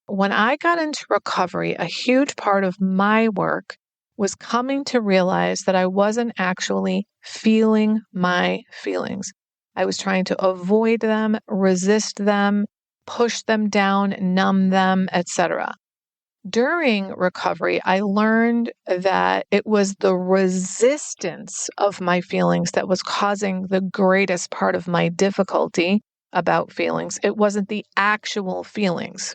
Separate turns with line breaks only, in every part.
When I got into recovery, a huge part of my work was coming to realize that I wasn't actually feeling my feelings. I was trying to avoid them, resist them, push them down, numb them, etc. During recovery, I learned that it was the resistance of my feelings that was causing the greatest part of my difficulty about feelings. It wasn't the actual feelings.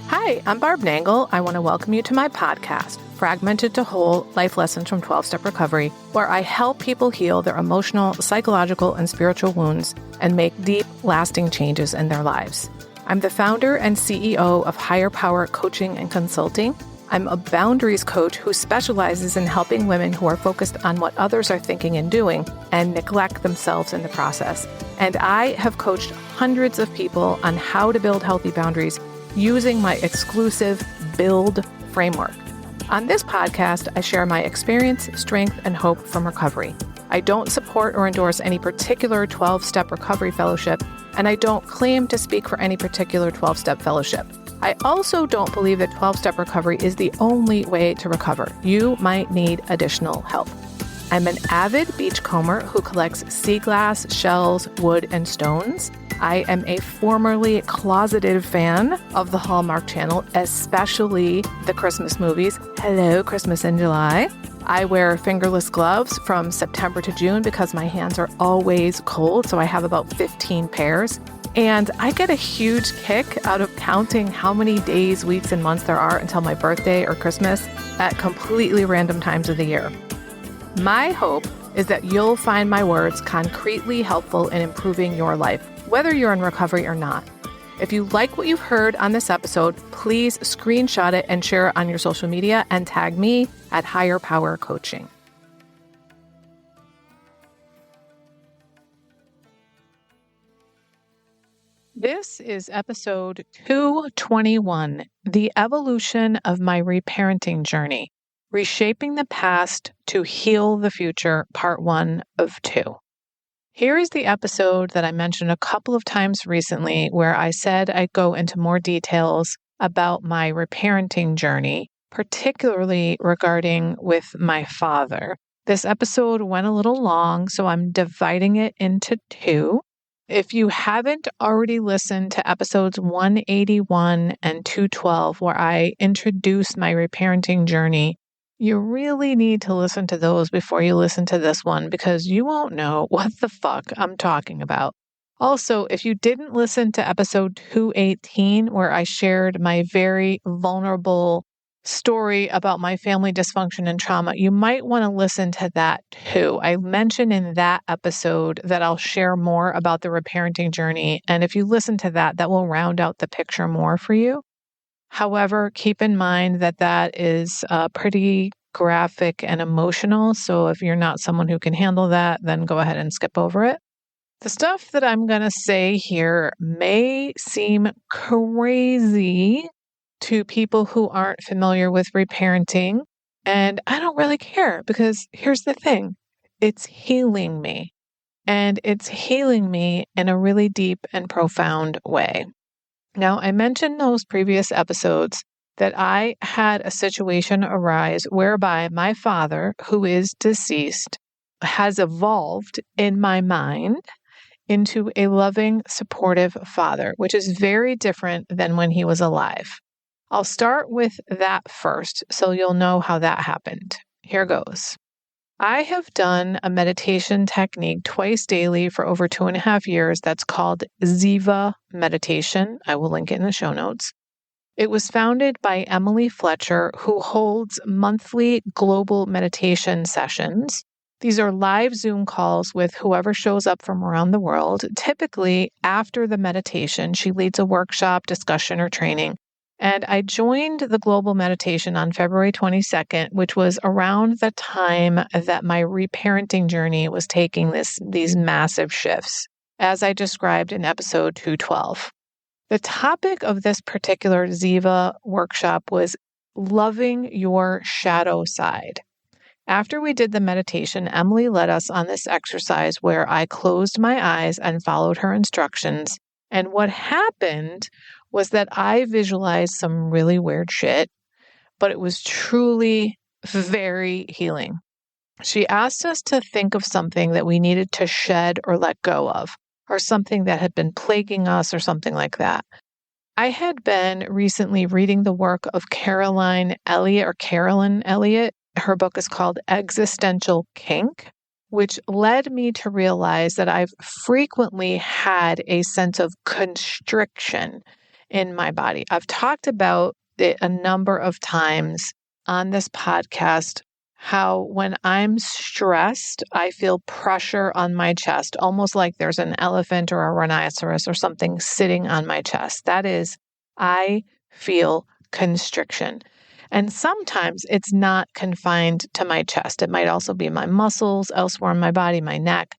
Hi, I'm Barb Nangle. I want to welcome you to my podcast, Fragmented to Whole, Life Lessons from 12-Step Recovery, where I help people heal their emotional, psychological, and spiritual wounds and make deep, lasting changes in their lives. I'm the founder and CEO of Higher Power Coaching and Consulting. I'm a boundaries coach who specializes in helping women who are focused on what others are thinking and doing and neglect themselves in the process. And I have coached hundreds of people on how to build healthy boundaries using my exclusive Build framework. On this podcast, I share my experience, strength, and hope from recovery. I don't support or endorse any particular 12-step recovery fellowship, and I don't claim to speak for any particular 12-step fellowship. I also don't believe that 12-step recovery is the only way to recover. You might need additional help. I'm an avid beachcomber who collects sea glass, shells, wood, and stones. I am a formerly closeted fan of the Hallmark Channel, especially the Christmas movies. Hello, Christmas in July. I wear fingerless gloves from September to June because my hands are always cold, so I have about 15 pairs. And I get a huge kick out of counting how many days, weeks, and months there are until my birthday or Christmas at completely random times of the year. My hope is that you'll find my words concretely helpful in improving your life, whether you're in recovery or not. If you like what you've heard on this episode, please screenshot it and share it on your social media and tag me at Higher Power Coaching. This is episode 221, The Evolution of My Reparenting Journey, Reshaping the Past to Heal the Future, Part 1 of 2. Here is the episode that I mentioned a couple of times recently where I said I'd go into more details about my reparenting journey, particularly regarding with my father. This episode went a little long, so I'm dividing it into two. If you haven't already listened to episodes 181 and 212, where I introduced my reparenting journey, you really need to listen to those before you listen to this one because you won't know what the fuck I'm talking about. Also, if you didn't listen to episode 218, where I shared my very vulnerable story about my family dysfunction and trauma, you might want to listen to that too. I mentioned in that episode that I'll share more about the reparenting journey. And if you listen to that, that will round out the picture more for you. However, keep in mind that that is pretty graphic and emotional. So if you're not someone who can handle that, then go ahead and skip over it. The stuff that I'm going to say here may seem crazy to people who aren't familiar with reparenting. And I don't really care because here's the thing. It's healing me. And it's healing me in a really deep and profound way. Now, I mentioned those previous episodes that I had a situation arise whereby my father, who is deceased, has evolved in my mind into a loving, supportive father, which is very different than when he was alive. I'll start with that first, so you'll know how that happened. Here goes. I have done a meditation technique twice daily for over 2.5 years that's called Ziva meditation. I will link it in the show notes. It was founded by Emily Fletcher, who holds monthly global meditation sessions. These are live Zoom calls with whoever shows up from around the world. Typically, after the meditation, she leads a workshop, discussion, or training. And I joined the global meditation on February 22nd, which was around the time that my reparenting journey was taking these massive shifts, as I described in episode 212. The topic of this particular Ziva workshop was loving your shadow side. After we did the meditation, Emily led us on this exercise where I closed my eyes and followed her instructions. And what happened was that I visualized some really weird shit, but it was truly very healing. She asked us to think of something that we needed to shed or let go of, or something that had been plaguing us, or something like that. I had been recently reading the work of Carolyn Elliott. Her book is called Existential Kink, which led me to realize that I've frequently had a sense of constriction in my body. I've talked about it a number of times on this podcast, how when I'm stressed, I feel pressure on my chest, almost like there's an elephant or a rhinoceros or something sitting on my chest. That is, I feel constriction. And sometimes it's not confined to my chest. It might also be my muscles, elsewhere in my body, my neck.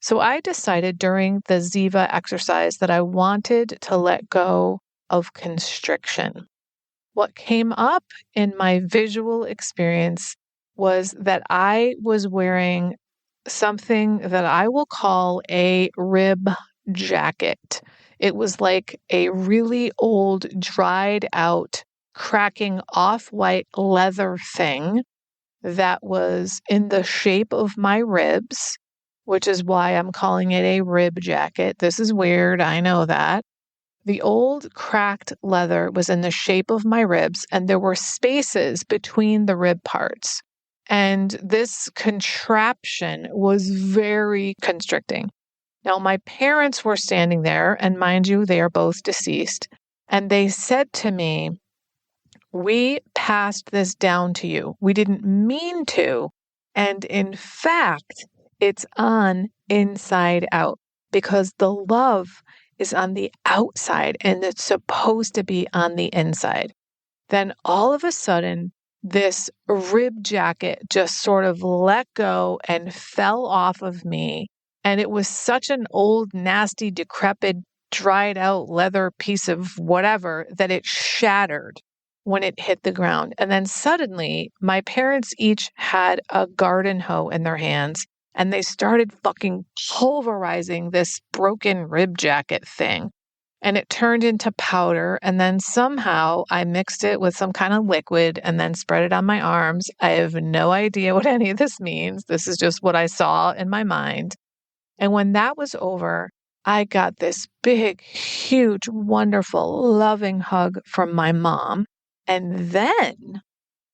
So I decided during the Ziva exercise that I wanted to let go of constriction. What came up in my visual experience was that I was wearing something that I will call a rib jacket. It was like a really old, dried out, cracking off-white leather thing that was in the shape of my ribs, which is why I'm calling it a rib jacket. This is weird, I know that. The old cracked leather was in the shape of my ribs, and there were spaces between the rib parts. And this contraption was very constricting. Now, my parents were standing there, and mind you, they are both deceased. And they said to me, "We passed this down to you. We didn't mean to. And in fact, it's on inside out because the love is on the outside and it's supposed to be on the inside." Then all of a sudden, this rib jacket just sort of let go and fell off of me. And it was such an old, nasty, decrepit, dried out leather piece of whatever that it shattered when it hit the ground. And then suddenly, my parents each had a garden hoe in their hands, and they started fucking pulverizing this broken rib jacket thing. And it turned into powder. And then somehow I mixed it with some kind of liquid and then spread it on my arms. I have no idea what any of this means. This is just what I saw in my mind. And when that was over, I got this big, huge, wonderful, loving hug from my mom. And then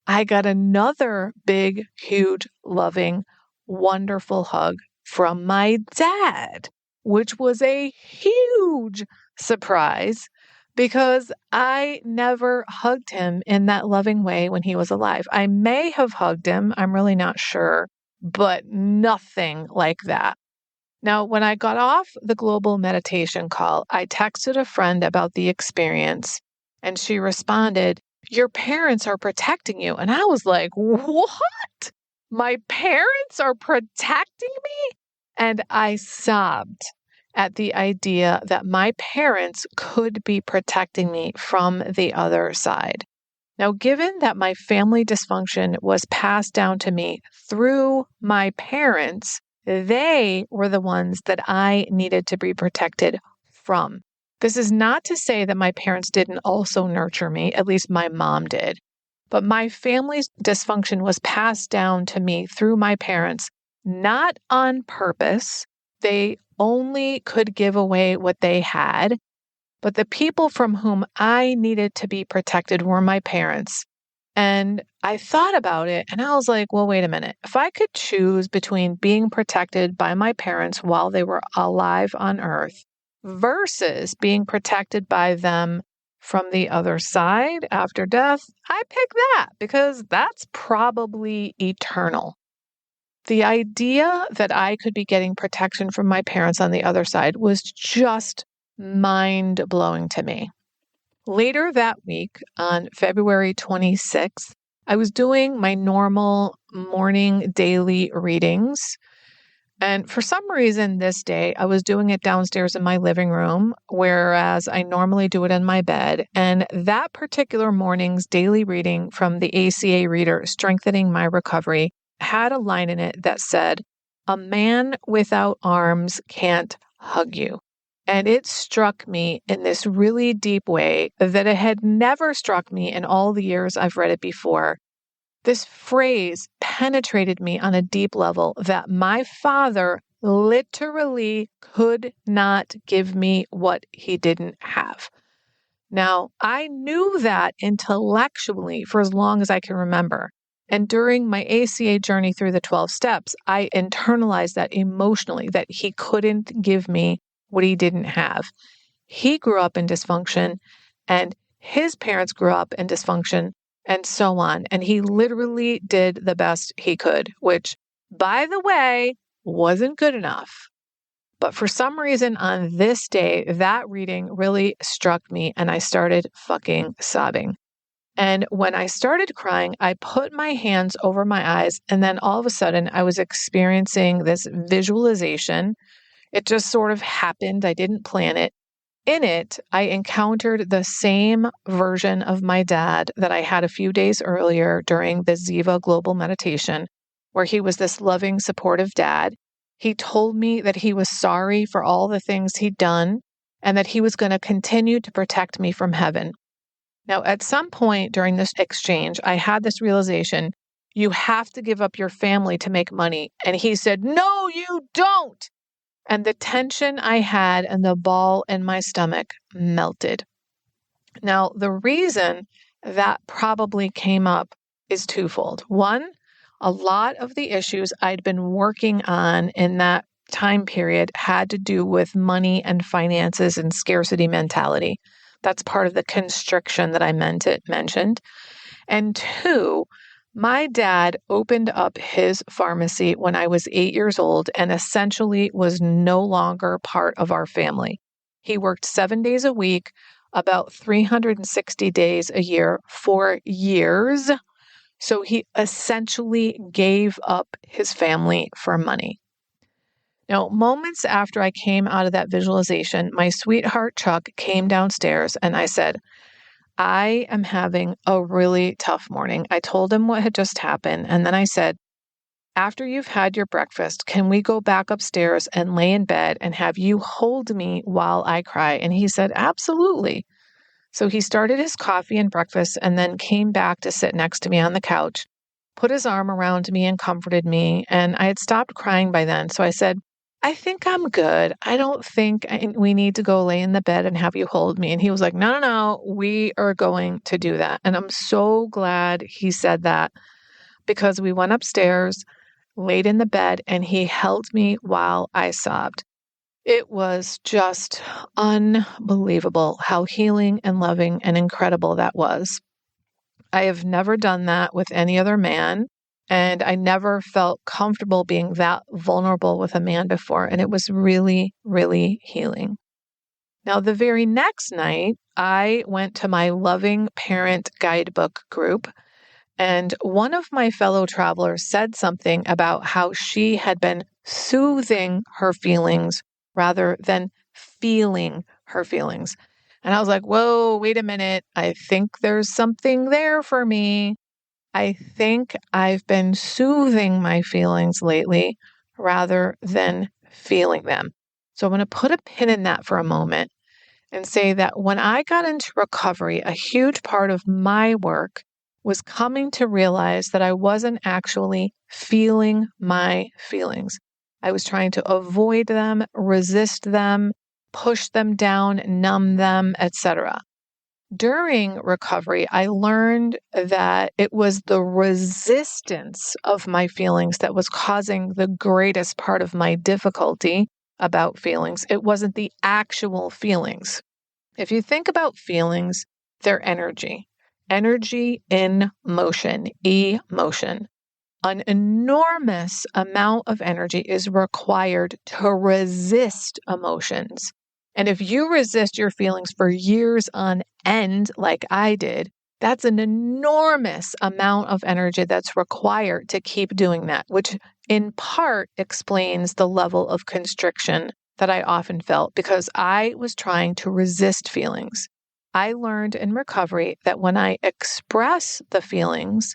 I got another big, huge, loving, wonderful hug from my dad, which was a huge surprise because I never hugged him in that loving way when he was alive. I may have hugged him, I'm really not sure, but nothing like that. Now, when I got off the global meditation call, I texted a friend about the experience, and she responded, "Your parents are protecting you." And I was like, "What? My parents are protecting me?" And I sobbed at the idea that my parents could be protecting me from the other side. Now, given that my family dysfunction was passed down to me through my parents, they were the ones that I needed to be protected from. This is not to say that my parents didn't also nurture me, at least my mom did. But my family's dysfunction was passed down to me through my parents, not on purpose. They only could give away what they had. But the people from whom I needed to be protected were my parents. And I thought about it and I was like, well, wait a minute. If I could choose between being protected by my parents while they were alive on earth versus being protected by them from the other side after death, I pick that because that's probably eternal. The idea that I could be getting protection from my parents on the other side was just mind-blowing to me. Later that week, on February 26th, I was doing my normal morning daily readings. And for some reason this day, I was doing it downstairs in my living room, whereas I normally do it in my bed. And that particular morning's daily reading from the ACA reader, Strengthening My Recovery, had a line in it that said, "A man without arms can't hug you." And it struck me in this really deep way that it had never struck me in all the years I've read it before. This phrase penetrated me on a deep level that my father literally could not give me what he didn't have. Now, I knew that intellectually for as long as I can remember. And during my ACA journey through the 12 steps, I internalized that emotionally, that he couldn't give me what he didn't have. He grew up in dysfunction, and his parents grew up in dysfunction, and so on. And he literally did the best he could, which, by the way, wasn't good enough. But for some reason on this day, that reading really struck me and I started fucking sobbing. And when I started crying, I put my hands over my eyes, and then all of a sudden I was experiencing this visualization. It just sort of happened. I didn't plan it. In it, I encountered the same version of my dad that I had a few days earlier during the Ziva Global Meditation, where he was this loving, supportive dad. He told me that he was sorry for all the things he'd done and that he was going to continue to protect me from heaven. Now, at some point during this exchange, I had this realization, you have to give up your family to make money. And he said, no, you don't. And the tension I had and the ball in my stomach melted. Now, the reason that probably came up is twofold. One, a lot of the issues I'd been working on in that time period had to do with money and finances and scarcity mentality. That's part of the constriction that I mentioned. And two, my dad opened up his pharmacy when I was 8 years old and essentially was no longer part of our family. He worked 7 days a week, about 360 days a year for years. So he essentially gave up his family for money. Now, moments after I came out of that visualization, my sweetheart Chuck came downstairs and I said, I am having a really tough morning. I told him what had just happened. And then I said, after you've had your breakfast, can we go back upstairs and lay in bed and have you hold me while I cry? And he said, absolutely. So he started his coffee and breakfast and then came back to sit next to me on the couch, put his arm around me and comforted me. And I had stopped crying by then. So I said, I think I'm good. I don't think we need to go lay in the bed and have you hold me. And he was like, no, no, no, we are going to do that. And I'm so glad he said that because we went upstairs, laid in the bed, and he held me while I sobbed. It was just unbelievable how healing and loving and incredible that was. I have never done that with any other man. And I never felt comfortable being that vulnerable with a man before. And it was really, really healing. Now, the very next night, I went to my Loving Parent Guidebook group. And one of my fellow travelers said something about how she had been soothing her feelings rather than feeling her feelings. And I was like, whoa, wait a minute. I think there's something there for me. I think I've been soothing my feelings lately rather than feeling them. So I'm going to put a pin in that for a moment and say that when I got into recovery, a huge part of my work was coming to realize that I wasn't actually feeling my feelings. I was trying to avoid them, resist them, push them down, numb them, etc. During recovery, I learned that it was the resistance of my feelings that was causing the greatest part of my difficulty about feelings. It wasn't the actual feelings. If you think about feelings, they're energy. Energy in motion, emotion. An enormous amount of energy is required to resist emotions. And if you resist your feelings for years on end, like I did, that's an enormous amount of energy that's required to keep doing that, which in part explains the level of constriction that I often felt because I was trying to resist feelings. I learned in recovery that when I express the feelings,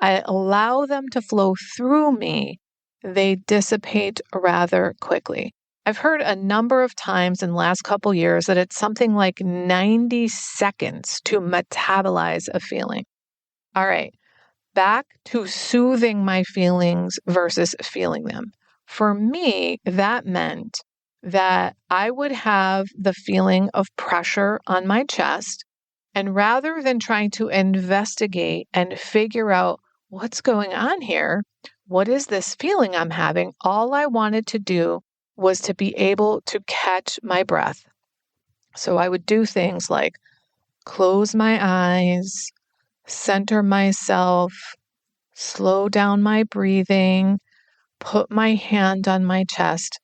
I allow them to flow through me, they dissipate rather quickly. I've heard a number of times in the last couple years that it's something like 90 seconds to metabolize a feeling. All right, back to soothing my feelings versus feeling them. For me, that meant that I would have the feeling of pressure on my chest. And rather than trying to investigate and figure out what's going on here, what is this feeling I'm having, all I wanted to do was to be able to catch my breath. So I would do things like close my eyes, center myself, slow down my breathing, put my hand on my chest.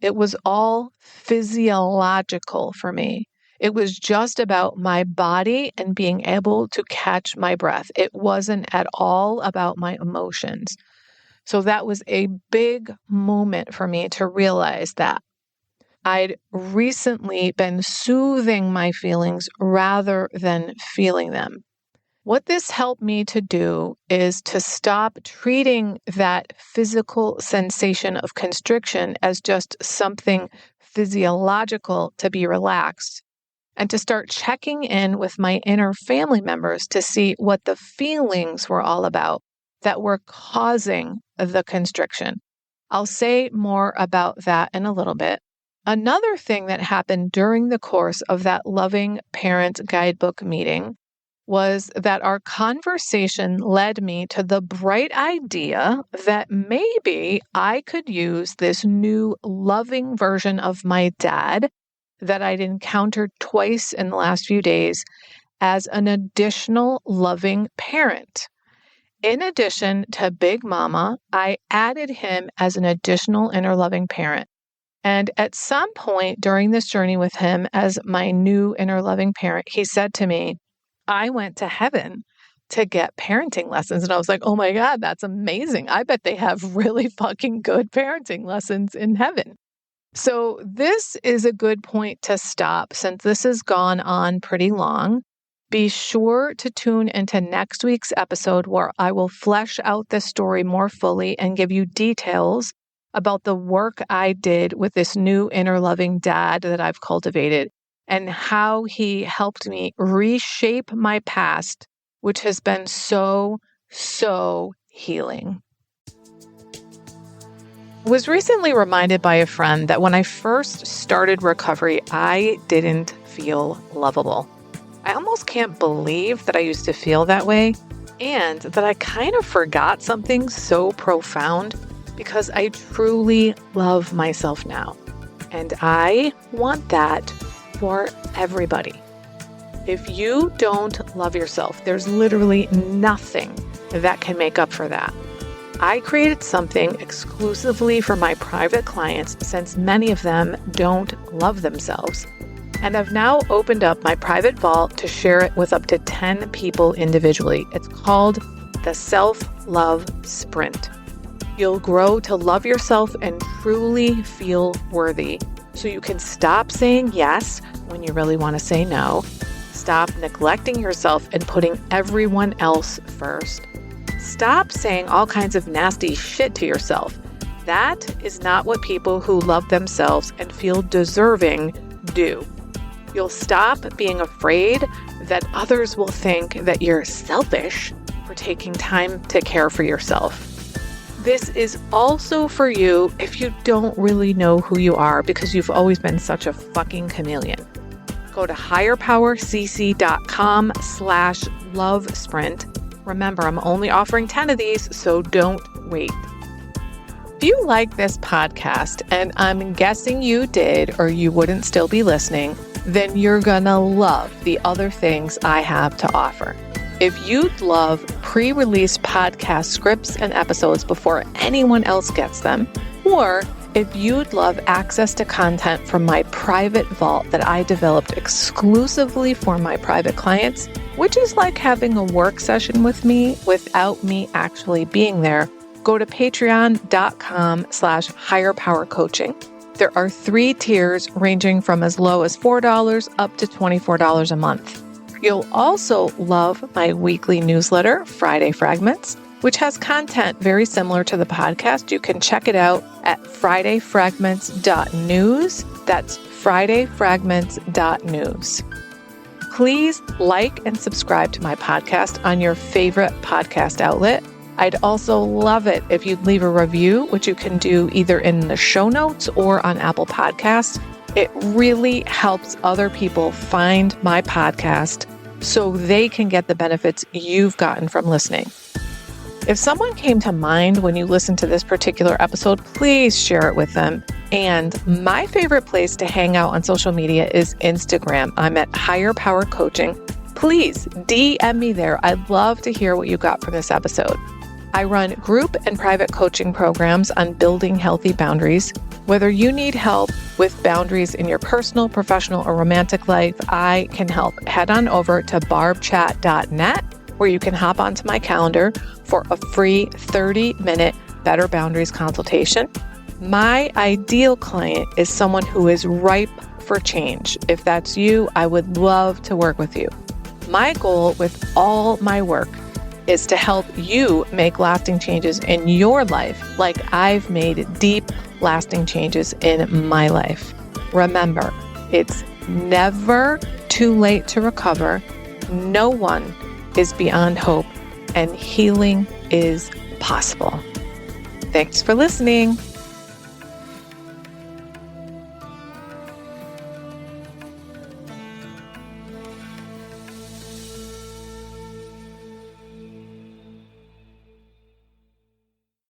It was all physiological for me. It was just about my body and being able to catch my breath. It wasn't at all about my emotions. So that was a big moment for me to realize that I'd recently been soothing my feelings rather than feeling them. What this helped me to do is to stop treating that physical sensation of constriction as just something physiological to be relaxed, and to start checking in with my inner family members to see what the feelings were all about that were causing the constriction. I'll say more about that in a little bit. Another thing that happened during the course of that Loving Parent Guidebook meeting was that our conversation led me to the bright idea that maybe I could use this new loving version of my dad that I'd encountered twice in the last few days as an additional loving parent. In addition to Big Mama, I added him as an additional inner loving parent. And at some point during this journey with him as my new inner loving parent, he said to me, I went to heaven to get parenting lessons. And I was like, oh my God, that's amazing. I bet they have really fucking good parenting lessons in heaven. So this is a good point to stop since this has gone on pretty long. Be sure to tune into next week's episode where I will flesh out this story more fully and give you details about the work I did with this new inner loving dad that I've cultivated and how he helped me reshape my past, which has been so healing. I was recently reminded by a friend that when I first started recovery, I didn't feel lovable. I almost can't believe that I used to feel that way and that I kind of forgot something so profound because I truly love myself now. And I want that for everybody. If you don't love yourself, there's literally nothing that can make up for that. I created something exclusively for my private clients since many of them don't love themselves. And I've now opened up my private vault to share it with up to 10 people individually. It's called the Self-Love Sprint. You'll grow to love yourself and truly feel worthy so you can stop saying yes when you really want to say no, stop neglecting yourself and putting everyone else first. Stop saying all kinds of nasty shit to yourself. That is not what people who love themselves and feel deserving do. You'll stop being afraid that others will think that you're selfish for taking time to care for yourself. This is also for you if you don't really know who you are because you've always been such a fucking chameleon. Go to higherpowercc.com/love sprint. Remember, I'm only offering 10 of these, so don't wait. If you like this podcast, and I'm guessing you did or you wouldn't still be listening, then you're gonna love the other things I have to offer. If you'd love pre-release podcast scripts and episodes before anyone else gets them, or if you'd love access to content from my private vault that I developed exclusively for my private clients, which is like having a work session with me without me actually being there, go to patreon.com/higherpowercoaching. There are 3 tiers ranging from as low as $4 up to $24 a month. You'll also love my weekly newsletter, Friday Fragments, which has content very similar to the podcast. You can check it out at fridayfragments.news. That's fridayfragments.news. Please like and subscribe to my podcast on your favorite podcast outlet. I'd also love it if you'd leave a review, which you can do either in the show notes or on Apple Podcasts. It really helps other people find my podcast so they can get the benefits you've gotten from listening. If someone came to mind when you listen to this particular episode, please share it with them. And my favorite place to hang out on social media is Instagram. I'm at Higher Power Coaching. Please DM me there. I'd love to hear what you got from this episode. I run group and private coaching programs on building healthy boundaries. Whether you need help with boundaries in your personal, professional, or romantic life, I can help. Head on over to barbchat.net, where you can hop onto my calendar for a free 30-minute Better Boundaries consultation. My ideal client is someone who is ripe for change. If that's you, I would love to work with you. My goal with all my work is to help you make lasting changes in your life like I've made deep, lasting changes in my life. Remember, it's never too late to recover. No one is beyond hope, and healing is possible. Thanks for listening.